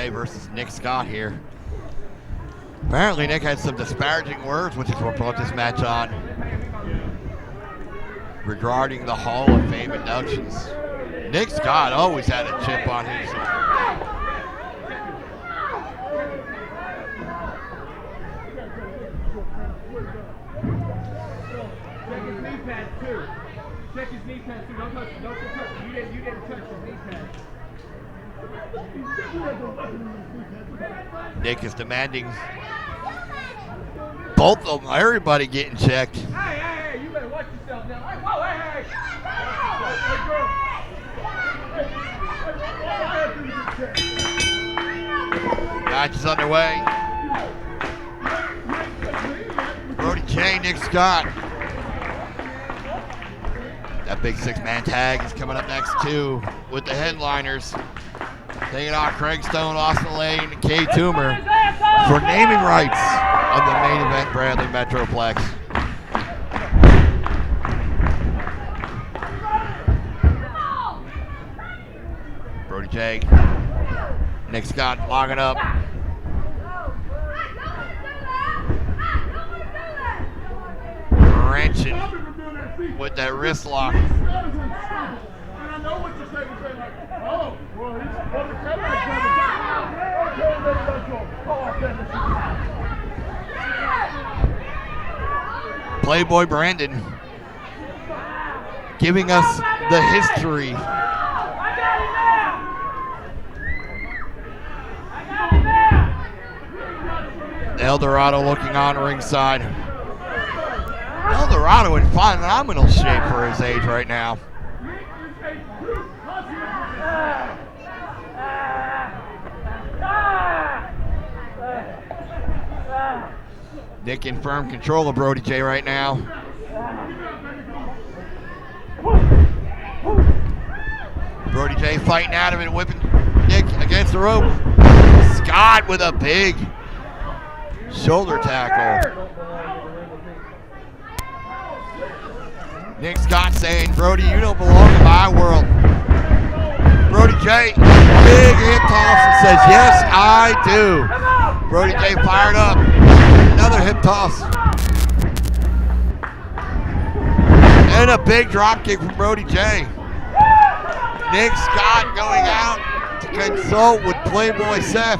J versus Nick Scott here. Apparently Nick had some disparaging words, which is what brought this match on, regarding the Hall of Fame inductions. Nick Scott always had a chip on his shoulder. Check his knee pad too. Check his knee pad too. Don't touch it. Don't touch it. You didn't touch his knee pad. Nick is demanding both of them, everybody getting checked. Hey, you better watch yourself now. Hey, whoa, hey. Match is underway. Brody J, Nick Scott. That big six-man tag is coming up next too with the headliners. Taking out Craig Stone, Austin Lane, and Kay Toomer for naming rights of the main event Bradley Metroplex. Brody J, Nick Scott logging up. Wrenching with that wrist lock. Playboy Brandon giving us the history. El Dorado looking on ringside. El Dorado in phenomenal shape for his age right now. Nick in firm control of Brody J right now. Brody J fighting out of it, whipping Nick against the rope. Scott with a big shoulder tackle. Nick Scott saying, Brody, you don't belong in my world. Brody J, big hip toss and says, yes, I do. Brody J fired up. Another hip toss. And a big drop kick from Brody J. Nick Scott going out to consult with Playboy Seth.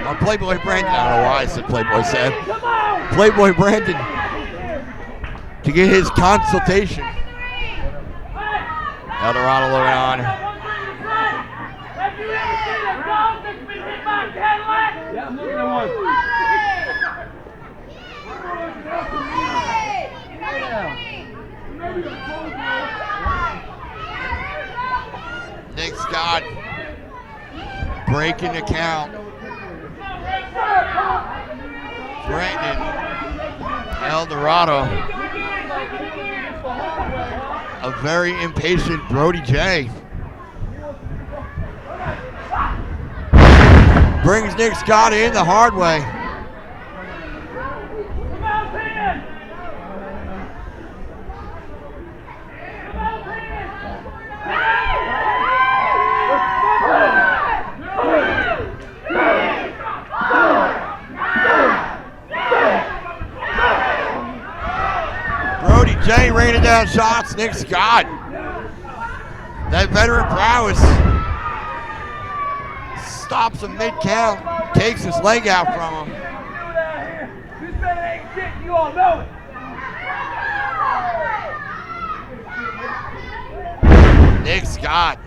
Or Playboy Brandon, I don't know why I said Playboy Seth. Playboy Brandon to get his consultation. El Dorado looking on. Yeah, I'm looking at one. Nick Scott breaking the count. Brandon, El Dorado, a very impatient Brody J. Brings Nick Scott in the hard way. Brody J raining down shots. Nick Scott, that veteran prowess, stops him mid-count, takes his leg out from him. This man ain't shit, you all know it. Nick Scott.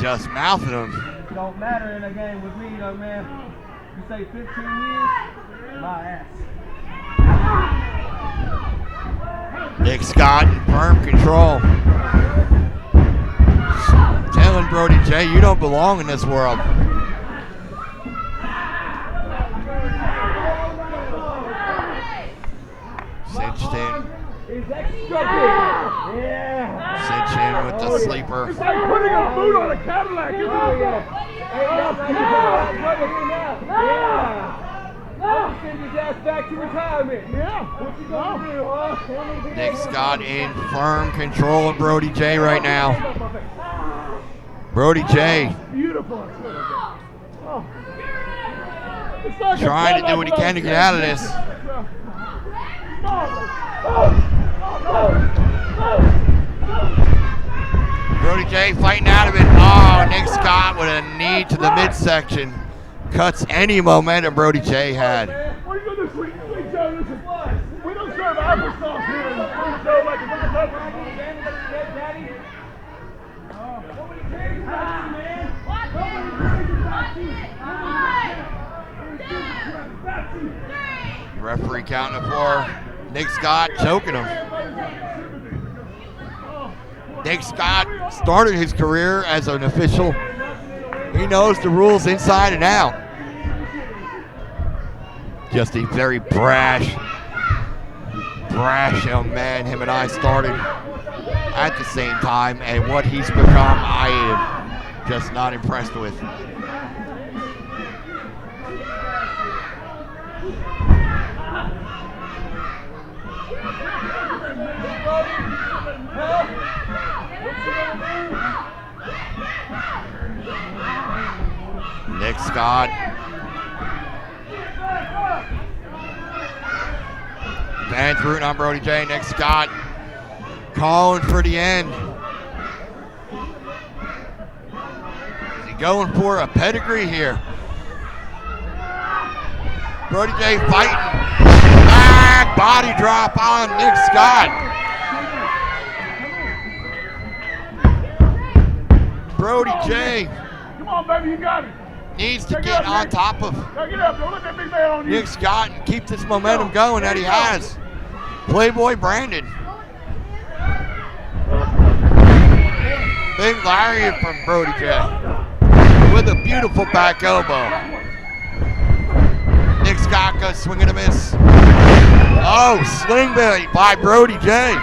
Just mouthing him. It don't matter in a game with me, young man. You say 15 years, my ass. Nick Scott in firm control. Telling Brody J, you don't belong in this world. Cinched in. Cinched in with the sleeper. It's like putting a boot on a Cadillac. path back to retirement. Yeah. What you gonna do, huh? Nick Scott in firm control of Brody J right now. Brody J Beautiful. Oh. It's like trying to do what he can to get out of this. Brody J fighting out of it. Oh, Nick Scott with a knee to the midsection. Cuts any momentum Brody J had. What are you going to do, sweet Joe? Listen, we don't serve applesauce here. We serve like a Referee counting it for Nick Scott, choking him. Nick Scott started his career as an official. He knows the rules inside and out. Just a very brash young man. Him and I started at the same time, and what he's become, I am just not impressed with. Nick Scott. Fans rooting on Brody J. Nick Scott calling for the end. Is he going for a pedigree here? Brody J fighting. Back body drop on Nick Scott. Brody J. Come on, baby, you got it. Needs to get on top of Now get up. Don't let that big man on you. Nick Scott and keep this momentum going that he has. Playboy Brandon. Big lariat from Brody J. With a beautiful back elbow. Nick Scott goes swinging a miss. Oh, sling belly by Brody J.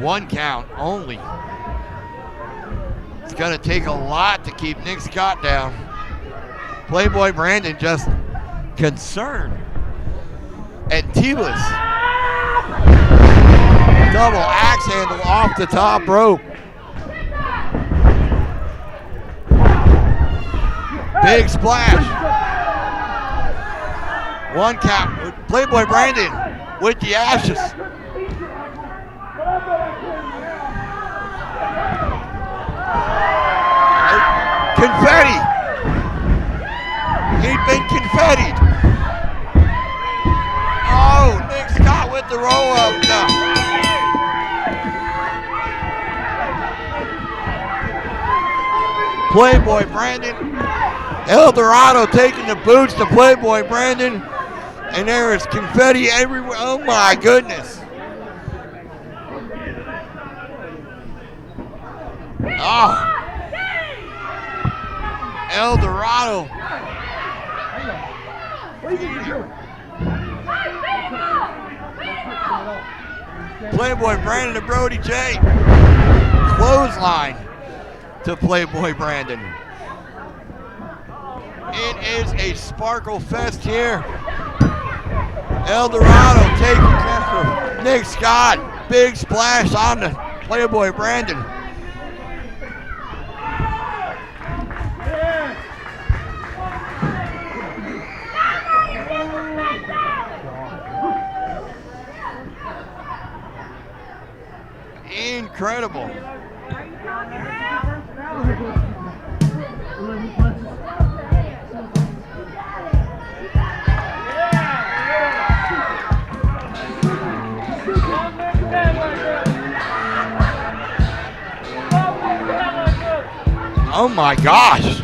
One count only. It's going to take a lot to keep Nick Scott down. Playboy Brandon just concerned. And T-less. Double axe handle off the top rope. Big splash. One count. Playboy Brandon with the ashes. Confetti. He'd been confettied. Oh, Nick Scott with the roll up now. Playboy Brandon. El Dorado taking the boots to Playboy Brandon. And there is confetti everywhere. Oh my goodness. Oh. El Dorado. Playboy Brandon to Brody J. Clothesline to Playboy Brandon. It is a sparkle fest here. El Dorado taking care of Nick Scott. Big splash on the Playboy Brandon. Incredible. Oh my gosh.